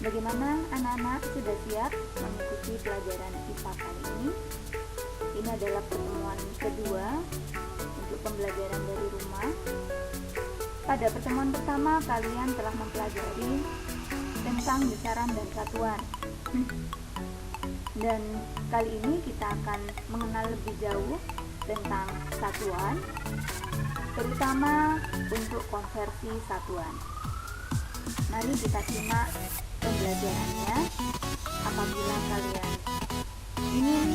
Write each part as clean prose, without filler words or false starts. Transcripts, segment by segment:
Bagaimana anak-anak sudah siap mengikuti pelajaran IPA kali ini? Ini adalah pertemuan kedua untuk pembelajaran dari rumah. Pada pertemuan pertama kalian telah mempelajari tentang besaran dan satuan. Dan kali ini kita akan mengenal lebih jauh tentang satuan, terutama untuk konversi satuan. Mari kita simak pembelajarannya. Apabila kalian ingin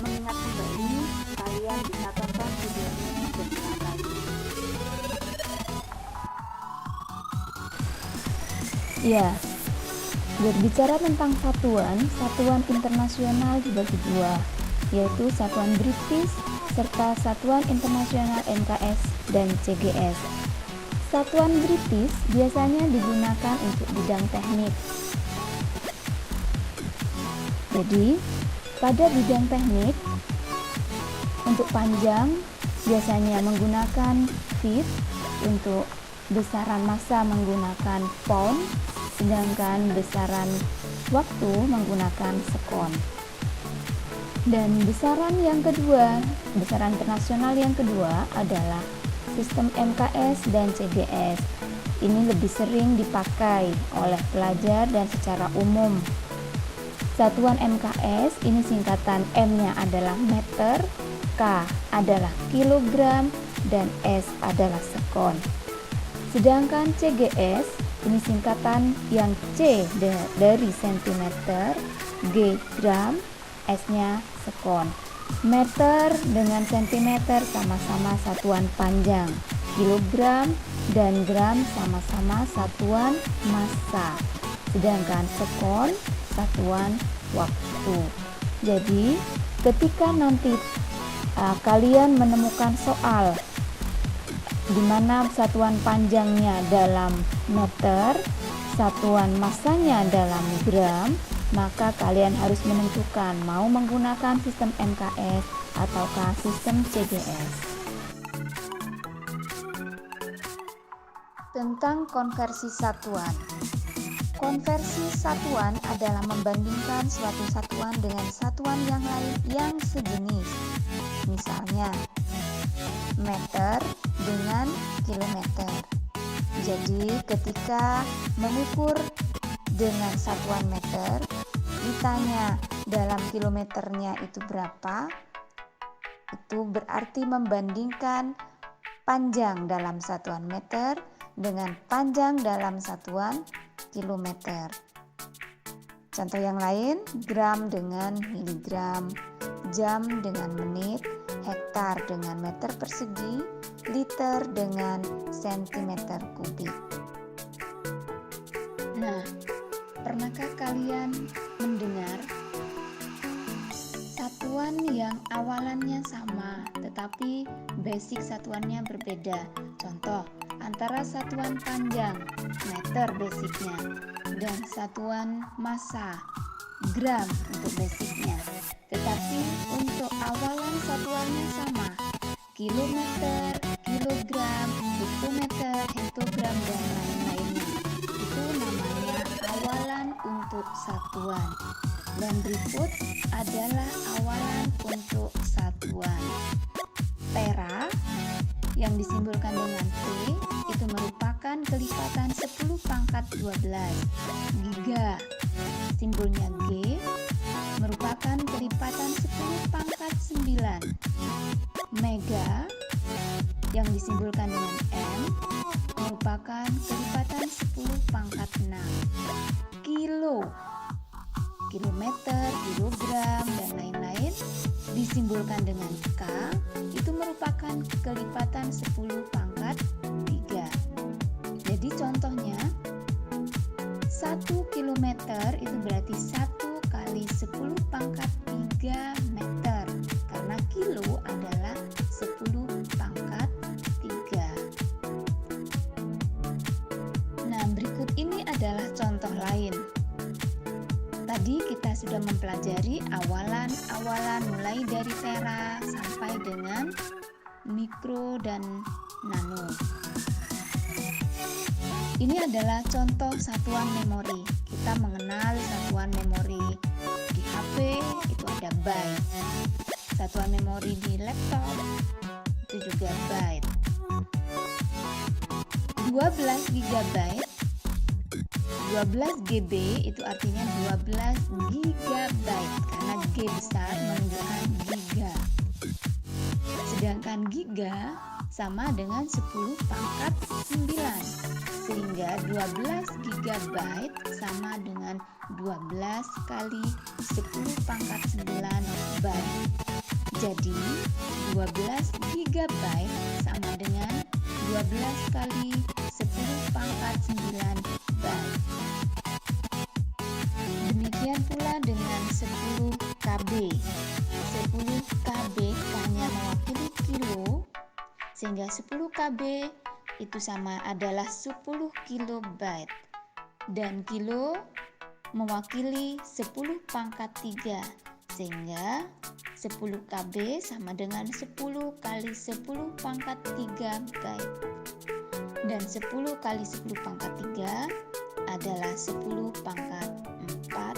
mengingat kembali, kalian bisa tonton videonya berulang kali. Ya, berbicara tentang satuan internasional dibagi dua, yaitu satuan British serta satuan internasional MKS dan CGS. Satuan British biasanya digunakan untuk bidang teknik. Jadi, pada bidang teknik, untuk panjang biasanya menggunakan feet, untuk besaran massa menggunakan pound, sedangkan besaran waktu menggunakan sekon. Dan besaran internasional yang kedua adalah sistem MKS dan CGS. Ini lebih sering dipakai oleh pelajar dan secara umum. Satuan MKS ini singkatan M-nya adalah meter, K adalah kilogram, dan S adalah sekon. Sedangkan CGS ini singkatan yang C dari sentimeter, G gram, S-nya sekon. Meter dengan sentimeter sama-sama satuan panjang, kilogram dan gram sama-sama satuan massa, sedangkan sekon satuan waktu. Jadi ketika nanti kalian menemukan soal di mana satuan panjangnya dalam meter, satuan massanya dalam gram, maka kalian harus menentukan mau menggunakan sistem MKS ataukah sistem CGS. Tentang konversi satuan. Konversi satuan adalah membandingkan suatu satuan dengan satuan yang lain yang sejenis. Misalnya, meter dengan kilometer. Jadi, ketika mengukur dengan satuan meter, ditanya dalam kilometernya itu berapa, itu berarti membandingkan panjang dalam satuan meter dengan panjang dalam satuan kilometer. Contoh yang lain, gram dengan miligram, jam dengan menit, hektar dengan meter persegi, liter dengan sentimeter kubik. Nah, pernahkah kalian mendengar satuan yang awalannya sama tetapi basic satuannya berbeda? Contoh, antara satuan panjang, meter basicnya, dan satuan massa, gram untuk basicnya. Tetapi untuk awalan satuannya sama, kilometer, kilogram, hektometer, hektogram, dan lain-lainnya. Itu namanya awalan untuk satuan. Dan berikut adalah awalan untuk satuan. Tera yang disimbolkan dengan T itu merupakan kelipatan 10 pangkat 12. Giga simbolnya G merupakan kelipatan 10 pangkat 9. Mega yang disimbolkan dengan M merupakan kelipatan 10 pangkat 6. Kilo, kilometer, kilogram, dan lain-lain disimbolkan dengan K, itu merupakan kelipatan 10 pangkat 3. Jadi contohnya 1 kilometer itu berarti 1 kali 10 pangkat 3 meter, karena kilo adalah 10 pangkat 3. Nah, berikut ini adalah contoh lain. Tadi kita sudah mempelajari awalan-awalan mulai dari tera sampai dengan mikro dan nano. Ini adalah contoh satuan memori. Kita kita mengenal satuan memori di HP itu ada byte. Satuan memori di laptop itu juga byte. 12 GB 12 GB itu artinya 12 GB karena G besar menunjukkan giga. Sedangkan giga sama dengan 10 pangkat 9 sehingga 12 GB sama dengan 12 kali 10 pangkat 9 byte. Jadi 12 GB sama dengan 12 kali 10 pangkat 9 byte. Demikian pula dengan 10 KB. 10 KB hanya mewakili kilo, sehingga 10 KB itu sama adalah 10 kilobyte. Dan kilo mewakili 10 pangkat 3, sehingga 10 KB sama dengan 10 kali 10 pangkat 3 byte. Dan 10 kali 10 pangkat 3 adalah 10 pangkat 4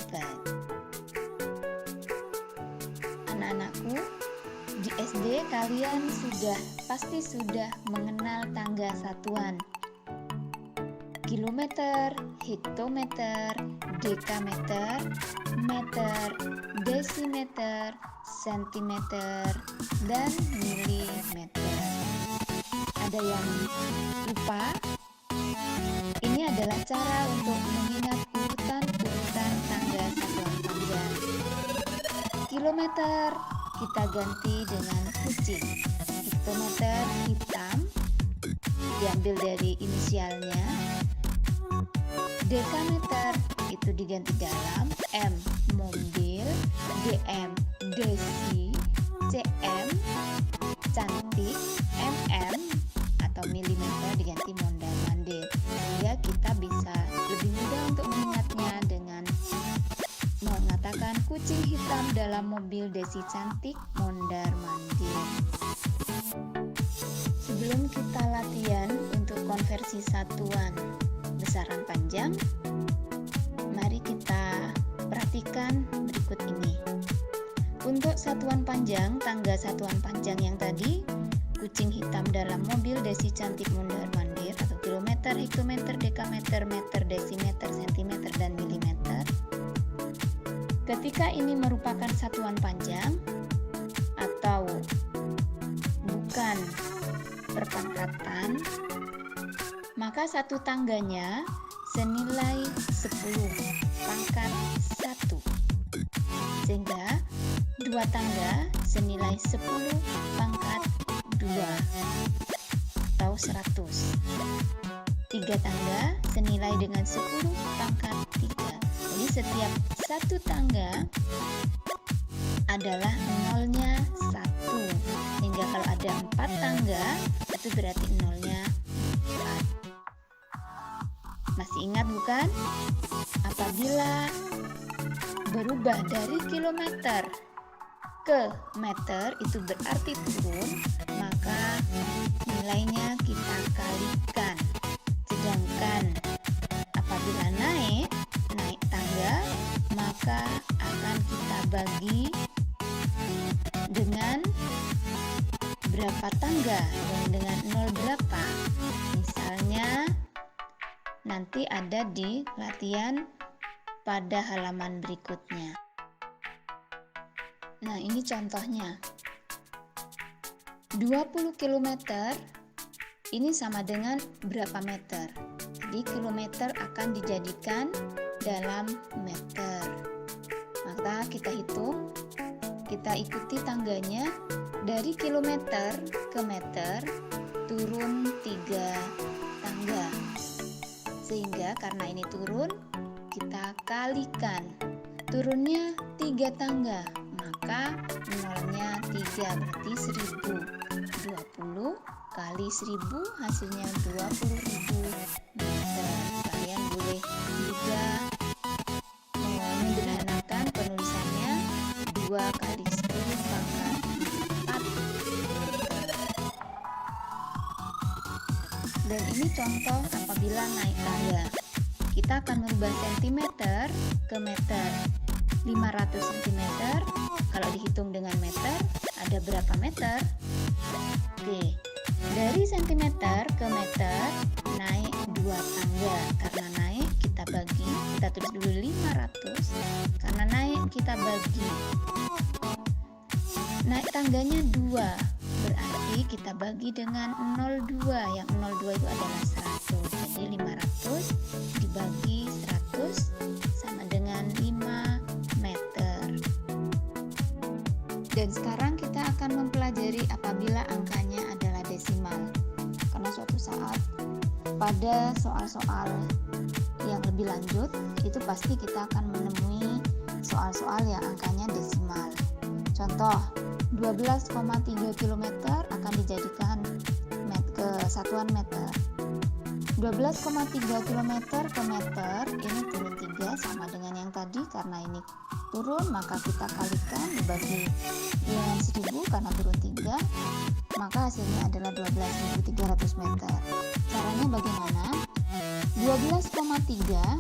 byte. Anak-anakku, di SD kalian pasti sudah mengenal tangga satuan. Kilometer, hektometer, dekameter, meter, desimeter, sentimeter, dan milimeter. Ada yang lupa? Ini adalah cara untuk mengingat urutan-urutan tangga satuan panjang. Kilometer kita ganti dengan kucing. Hektometer hitam diambil dari inisialnya. Dekameter itu diganti dalam M mobil, DM desi, CM cantik, MM atau milimeter diganti mondar mandir, sehingga kita bisa lebih mudah untuk mengingatnya dengan mengatakan kucing hitam dalam mobil desi cantik mondar mandir. Sebelum kita latihan untuk konversi satuan besaran panjang, mari kita perhatikan berikut ini. Untuk satuan panjang, tangga satuan panjang yang tadi, kucing hitam dalam mobil desi cantik mondar mandir atau kilometer, hektometer, dekameter, meter, desimeter, sentimeter, dan milimeter. Ketika ini merupakan satuan panjang atau bukan perpangkatan, maka satu tangganya senilai 10 pangkat 1, sehingga dua tangga senilai 10 pangkat 2 atau 100. Tiga tangga senilai dengan 10 pangkat 3. Jadi setiap satu tangga adalah nolnya 1, sehingga kalau ada 4 tangga itu berarti nolnya 4. Masih ingat bukan? Apabila berubah dari kilometer ke meter itu berarti turun, maka nilainya kita kalikan. Sedangkan apabila naik tangga, maka akan kita bagi dengan berapa tangga dan dengan nol berapa. Misalnya nanti ada di latihan pada halaman berikutnya. Nah, ini contohnya. 20 km ini sama dengan berapa meter? Jadi kilometer akan dijadikan dalam meter. Maka kita hitung, kita ikuti tangganya dari kilometer ke meter turun 3 tangga. Sehingga karena ini turun, kita kalikan. Turunnya 3 tangga, maka nolnya 3 berarti 1000. 20 kali 1000 hasilnya 20.000 meter. Kalian boleh juga menyederhanakan penulisannya 2 kali 10 pangkat 4. Dan ini contoh apabila naik tangga. kita akan merubah sentimeter ke meter. 500 cm kalau dihitung dengan meter ada berapa meter? Oke, dari sentimeter ke meter naik 2 tangga. Karena naik kita tulis dulu 500, karena naik kita bagi. Naik tangganya 2, berarti kita bagi dengan 0,2. Yang 0,2 itu adalah 100. Jadi 500 dibagi 100 sama dengan 5 meter. Dan sekarang kita akan mempelajari apabila angkanya adalah desimal. Karena suatu saat pada soal-soal yang lebih lanjut itu pasti kita akan menemui soal-soal yang angkanya desimal. Contoh, 12,3 km akan dijadikan kesatuan meter. 12,3 km ke meter ini turun 3 sama dengan yang tadi. Karena ini turun maka kita kalikan dibagi dengan 1000 karena turun 3, maka hasilnya adalah 12.300 meter. Caranya bagaimana? 12,3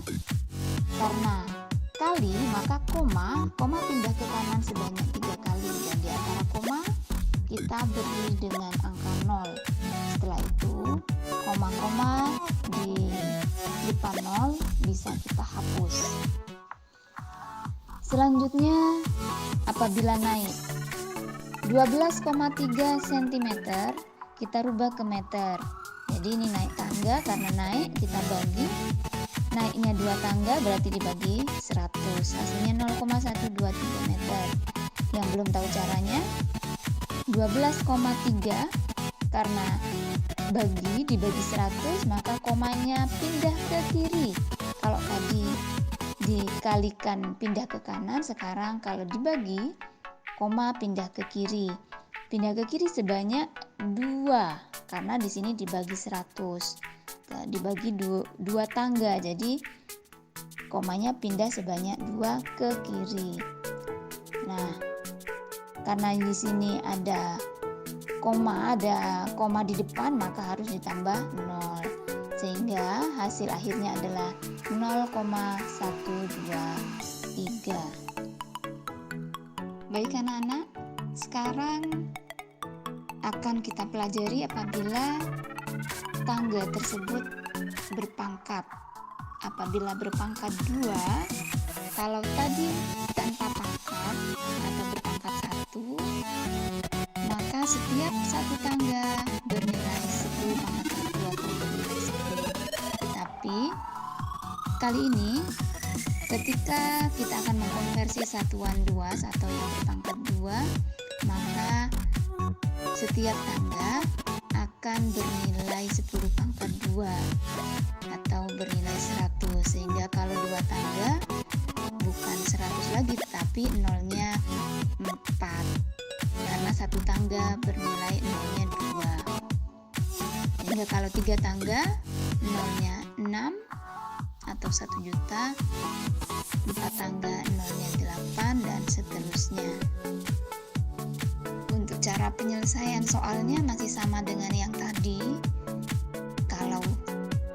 karena kali maka koma pindah ke kanan sebanyak 3 kali, dan di antara koma kita beri dengan angka 0. Setelah itu koma-koma di depan 0 bisa kita hapus. Selanjutnya apabila naik 12,3 cm kita rubah ke meter. Jadi ini naik tangga, karena naik kita bagi, naiknya 2 tangga berarti dibagi 100, hasilnya 0,123 meter. Yang belum tahu caranya, 12,3 karena dibagi 100 maka komanya pindah ke kiri. Kalau tadi dikalikan pindah ke kanan, sekarang kalau dibagi koma pindah ke kiri. Pindah ke kiri sebanyak 2 karena di sini dibagi 100. Dibagi 2 tangga, jadi komanya pindah sebanyak 2 ke kiri. Nah, karena di sini ada koma di depan maka harus ditambah 0. Sehingga hasil akhirnya adalah 0,123. Baik anak-anak, sekarang akan kita pelajari apabila tangga tersebut berpangkat. Apabila berpangkat 2, kalau tadi tanpa pangkat atau berpangkat 1, maka setiap satu tangga bernilai 10 pangkat 1 atau bernilai 10. Tetapi kali ini ketika kita akan mengkonversi satuan 2 atau yang berpangkat 2, maka setiap tangga akan bernilai 10 pangkat 2 atau bernilai 100. Sehingga kalau 2 tangga bukan 100 lagi, tapi nolnya 4. Karena satu tangga bernilai nolnya 2. Sehingga kalau 3 tangga nolnya 6 atau 1 juta, 4 tangga nolnya 8, dan seterusnya. Untuk cara penyelesaian soalnya masih sama dengan yang tadi. Kalau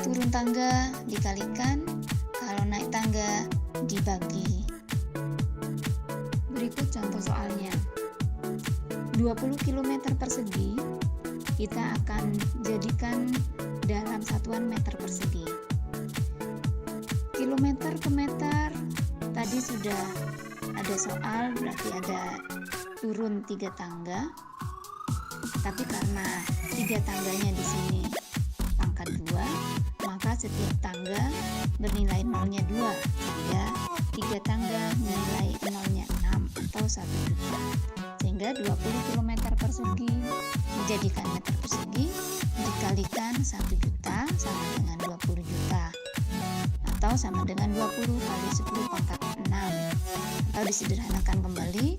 turun tangga dikalikan, kalau naik tangga dibagi. Berikut contoh soalnya. 20 km persegi kita akan jadikan dalam satuan meter persegi. Kilometer ke meter tadi sudah ada soal, berarti ada turun 3 tangga. Tapi karena 3 tangganya di sini pangkat 2, maka setiap tangga bernilai nolnya 2, sehingga 3 tangga nilai nolnya 6 atau 1 juta. Sehingga 20 km persegi dijadikan meter persegi dikalikan 1 juta sama dengan 20 juta, atau sama dengan 20 kali 10 pangkat 6, atau disederhanakan kembali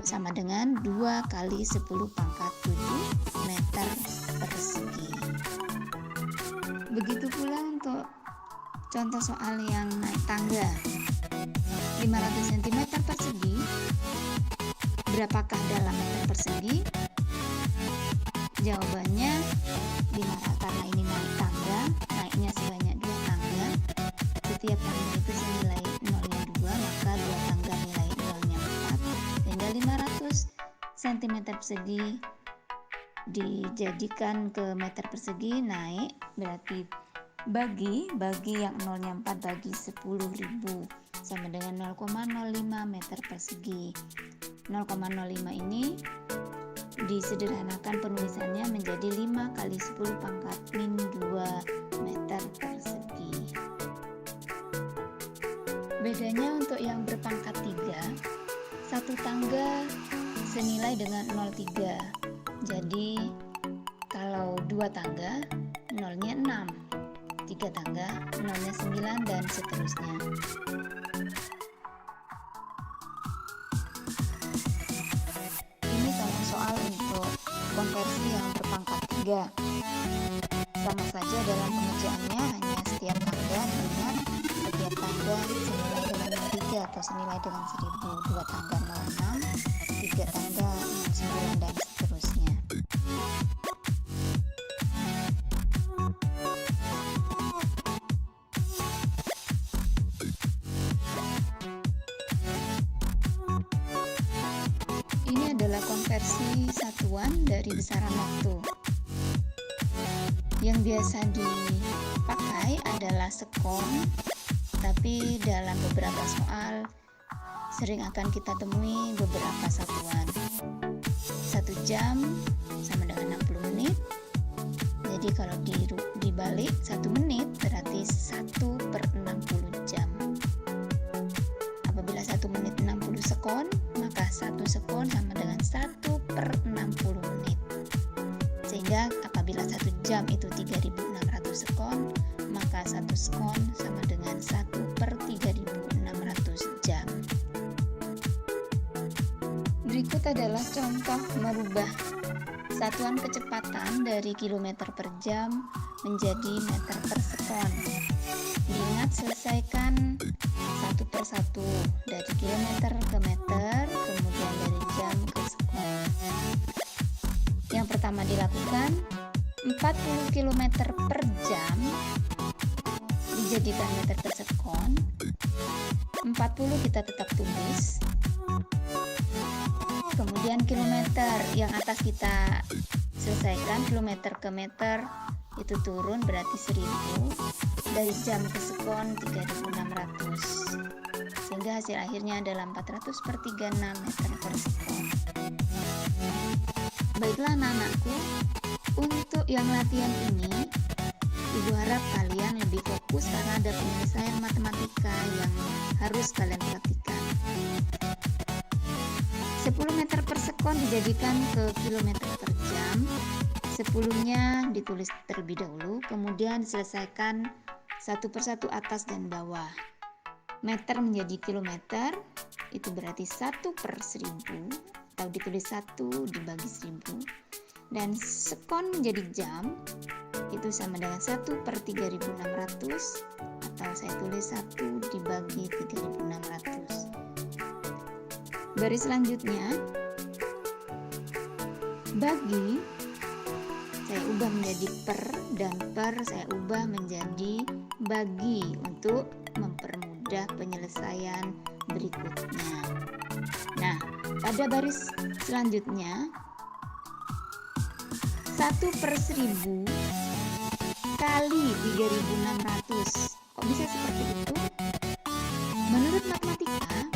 sama dengan 2 kali 10 pangkat 7 meter persegi. Begitu pula untuk contoh soal yang naik tangga. 500 cm persegi, berapakah dalam meter persegi? Jawabannya 5, karena ini naik tangga, naiknya sebanyak 2 tangga, setiap tangga itu senilai nolnya 2, maka 2 tangga nilai nolnya 4, sehingga 500 cm persegi dijadikan ke meter persegi naik, berarti bagi yang nolnya 4 bagi 10.000 sama dengan 0,05 meter persegi. 0,05 ini disederhanakan penulisannya menjadi 5 kali 10 pangkat min 2 meter persegi. Bedanya untuk yang berpangkat 3, satu tangga senilai dengan 0,3. Jadi kalau 2 tangga nolnya 6, 3 tangga nolnya 9, dan seterusnya. Ini contoh soal untuk konversi yang berpangkat 3. Sama saja dalam pengerjaannya, hanya setiap tangga dengan setiap tangga senilai dengan 0,3 atau senilai dengan 1000, 2 tangga 0,6, 3 tangga 0,9, dan seterusnya. Ini adalah konversi satuan dari besaran waktu. Yang biasa dipakai adalah sekon, tapi dalam beberapa soal sering akan kita temui beberapa satuan. 1 jam sama dengan 60 menit. Jadi kalau dibalik 1 menit berarti 1/60 jam. Apabila 1 menit 60 sekon, maka 1 sekon sama dengan 1/60 menit. Sehingga apabila 1 jam itu 3.600 sekon, maka 1 sekon sama dengan 1/3.600 jam. Berikut adalah contoh merubah satuan kecepatan dari kilometer per jam menjadi meter per sekon. Diingat, selesaikan satu per satu, dari kilometer ke meter, kemudian dari jam ke sekon. Yang pertama dilakukan 40 km per jam dijadikan meter per sekon. 40 kita tetap tulis. Kemudian kilometer yang atas kita selesaikan, kilometer ke meter itu turun berarti 1000, dari jam ke sekon 3600, sehingga hasil akhirnya adalah 400/36 meter per sekon. Baiklah anak-anakku, untuk yang latihan ini Ibu harap kalian lebih fokus karena ada penyelesaian matematika yang harus kalian perhatikan. 10 meter per sekon dijadikan ke kilometer per jam. 10-nya ditulis terlebih dahulu, kemudian diselesaikan satu persatu atas dan bawah. Meter menjadi kilometer, itu berarti 1/1000, atau ditulis 1 dibagi 1000. Dan sekon menjadi jam, itu sama dengan 1/3600, atau saya tulis 1 dibagi 3600. Baris selanjutnya, bagi saya ubah menjadi per, dan per saya ubah menjadi bagi untuk mempermudah penyelesaian berikutnya. Nah, pada baris selanjutnya 1/1000 kali 3600. Kok bisa seperti itu? Menurut matematika,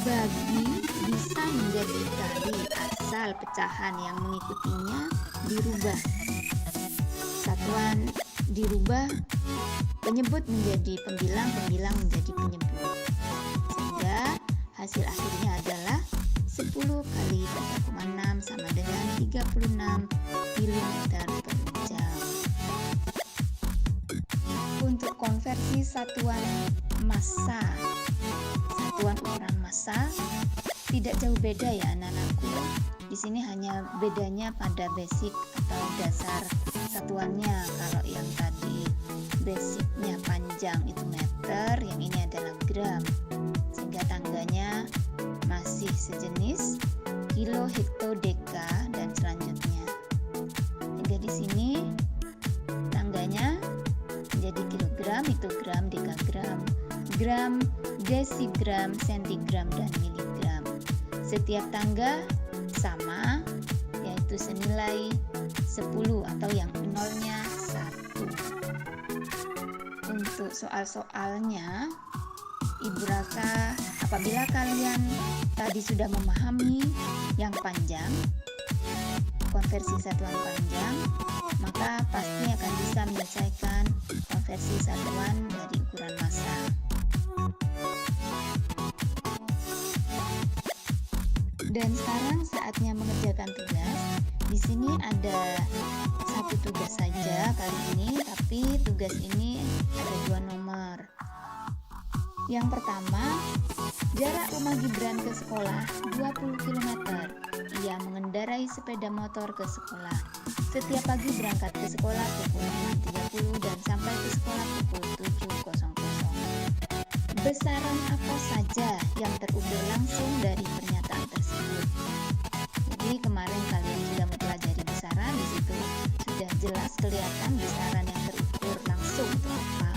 bagi bisa menjadi kali asal pecahan yang mengikutinya dirubah. Satuan dirubah, penyebut menjadi pembilang, pembilang menjadi penyebut. Sehingga hasil akhirnya adalah 10 kali 4,6 sama dengan 36 km per jam. Untuk konversi satuan massa, satuan ukuran massa tidak jauh beda ya anak-anakku. Di sini hanya bedanya pada basic atau dasar satuannya. Kalau yang tadi basicnya panjang itu meter, yang ini adalah gram. Sehingga tangganya masih sejenis kilo, hekto, deka, dan selanjutnya. Hingga di sini tangganya menjadi kilogram, hektogram, dekagram, gram, desigram, sentigram, dan miligram. Setiap tangga sama, yaitu senilai 10 atau yang nolnya 1. Untuk soal-soalnya, Ibu rasa apabila kalian tadi sudah memahami yang panjang, konversi satuan panjang, maka pasti akan bisa menyelesaikan konversi satuan dari ukuran massa. Dan sekarang saatnya mengerjakan tugas. Di sini ada satu tugas saja kali ini, tapi tugas ini ada 2 nomor. Yang pertama, jarak rumah Gibran ke sekolah 20 km. Ia mengendarai sepeda motor ke sekolah. Setiap pagi berangkat ke sekolah pukul 6.30 dan sampai ke sekolah pukul 7.00. Besaran apa saja yang terukur langsung dari pernyataan tersebut? Jadi kemarin kalian sudah mempelajari besaran, di situ sudah jelas kelihatan besaran yang terukur langsung itu apa.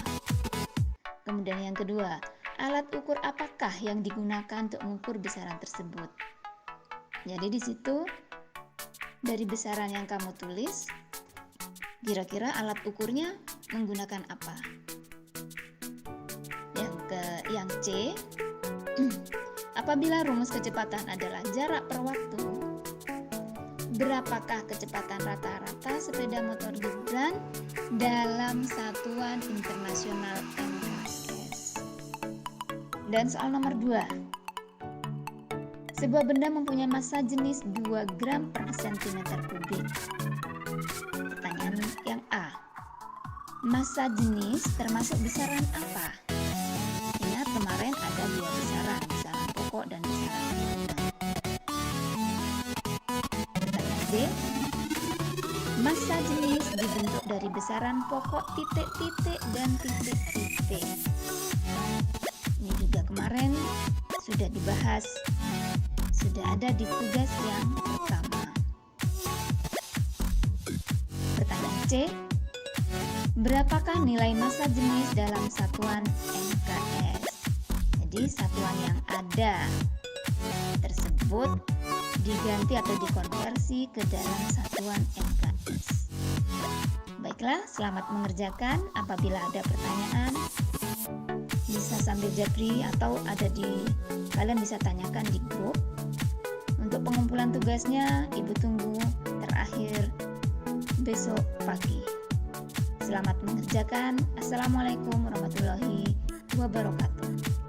Kemudian yang kedua, alat ukur apakah yang digunakan untuk mengukur besaran tersebut? Jadi di situ dari besaran yang kamu tulis, kira-kira alat ukurnya menggunakan apa? Yang C, apabila rumus kecepatan adalah jarak per waktu, berapakah kecepatan rata-rata sepeda motor Gibran dalam satuan internasional MKS? Dan soal nomor 2, sebuah benda mempunyai massa jenis 2 gram per centimeter kubik. Pertanyaan yang A, massa jenis termasuk besaran apa? Ingat kemarin ada 2 besaran, besaran pokok dan besaran sempurna. Pertanyaan B, massa jenis dibentuk dari besaran pokok titik-titik dan titik-titik. Ini juga kemarin sudah dibahas, sudah ada di tugas yang pertama. Pertanyaan C, berapakah nilai massa jenis dalam satuan MKS? Jadi satuan yang ada tersebut diganti atau dikonversi ke dalam satuan MKS. Baiklah, selamat mengerjakan. Apabila ada pertanyaan, bisa sambil japri atau kalian bisa tanyakan di grup. Untuk pengumpulan tugasnya, Ibu tunggu terakhir besok pagi. Selamat mengerjakan. Assalamualaikum warahmatullahi wabarakatuh.